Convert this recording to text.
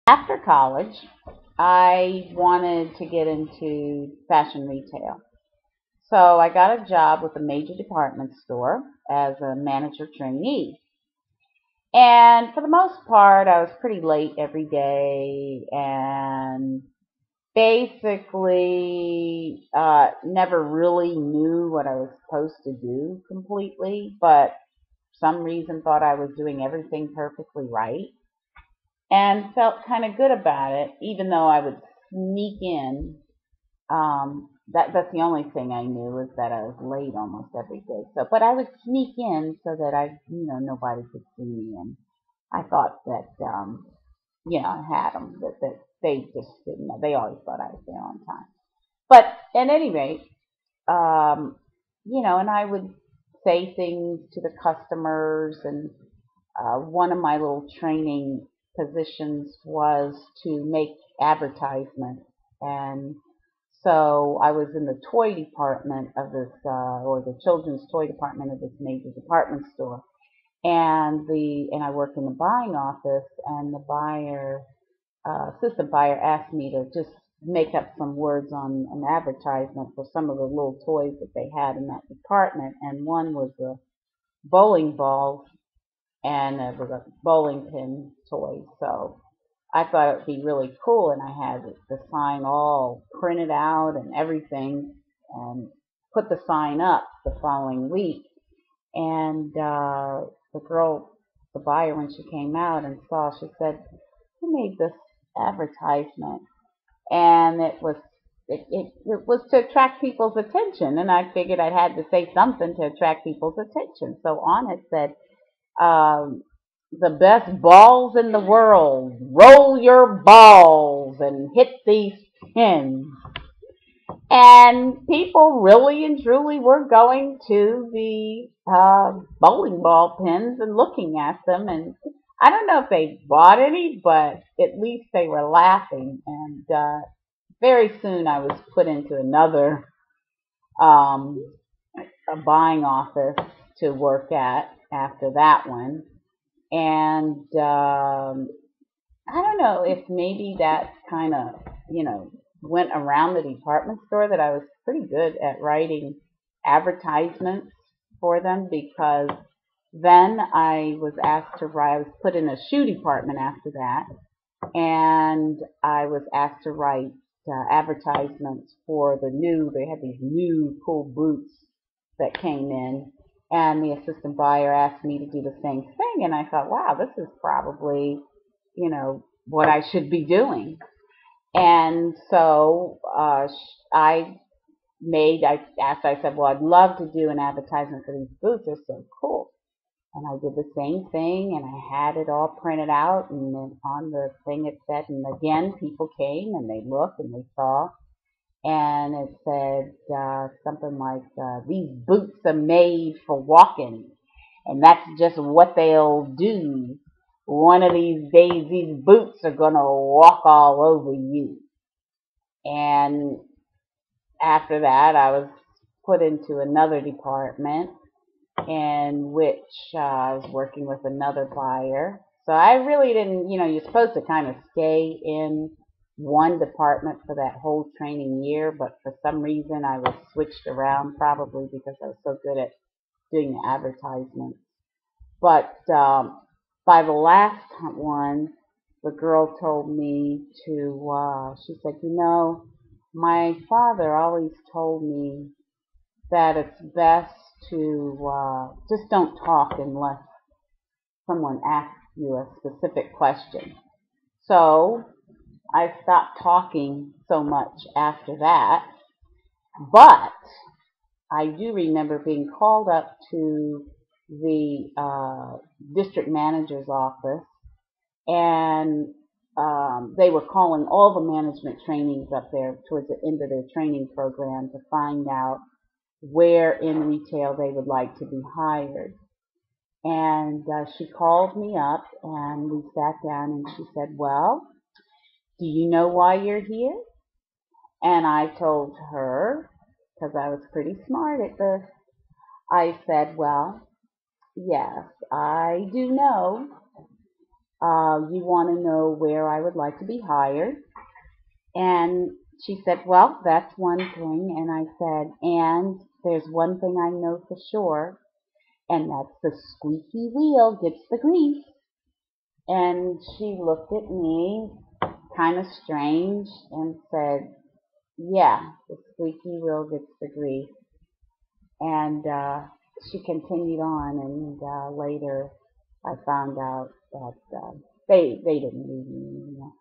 After college, I wanted to get into fashion retail. So I got a job with a major department store as a manager trainee. And for the most part, I was pretty late every day and basically never really knew what I was supposed to do completely, but for some reason thought I was doing everything perfectly right and felt kind of good about it, even though I would sneak in. That's the only thing I knew is that I was late almost every day. So, but I would sneak in so that nobody could see me, and I thought that, I had them. That they just didn't know. They always thought I was there on time. But at any rate, um, and I would say things to the customers, and one of my little training positions was to make advertisements. And so I was in the toy department of this, or the children's toy department of this major department store. And I worked in the buying office, and the assistant buyer asked me to just make up some words on an advertisement for some of the little toys that they had in that department. And one was a bowling ball, and it was a bowling pin toy. So I thought it would be really cool, and I had the sign all printed out and everything, and put the sign up the following week. And the girl, the buyer, when she came out and saw, she said, "Who made this advertisement?" And it was to attract people's attention, and I figured I had to say something to attract people's attention. So on it said, um, "The best balls in the world. Roll your balls and hit these pins." And people really and truly were going to the bowling ball pins and looking at them. And I don't know if they bought any, but at least they were laughing. And very soon I was put into another um, a buying office to work at after that one. And I don't know if maybe that kind of, went around the department store, that I was pretty good at writing advertisements for them, because then I was asked to write, I was put in a shoe department after that, and I was asked to write advertisements for they had these new cool boots that came in, and the assistant buyer asked me to do the same thing, and I thought, wow, this is probably, what I should be doing. And so I said, well, I'd love to do an advertisement for these boots. They're so cool. And I did the same thing, and I had it all printed out, and then on the thing it said, and again, people came and they looked and they saw, and it said something like, "These boots are made for walking, and that's just what they'll do. One of these days, these boots are going to walk all over you." And after that, I was put into another department in which I was working with another buyer. So I really didn't, you're supposed to kind of stay in one department for that whole training year, but for some reason I was switched around, probably because I was so good at doing the advertisements. But by the last one, the girl told me she said, my father always told me that it's best to just don't talk unless someone asks you a specific question. So I stopped talking so much after that. But I do remember being called up to the district manager's office, and they were calling all the management trainees up there towards the end of their training program to find out where in retail they would like to be hired. And she called me up, and we sat down, and she said, "Well, do you know why you're here?" And I told her, because I was pretty smart at this, I said, "Well, yes, I do know. You want to know where I would like to be hired? And she said, well, that's one thing. And I said, and there's one thing I know for sure, and that's the squeaky wheel gets the grease. And she looked at me kind of strange and said, yeah, the squeaky wheel gets the grease. And she continued on, and later I found out that they didn't need me anymore.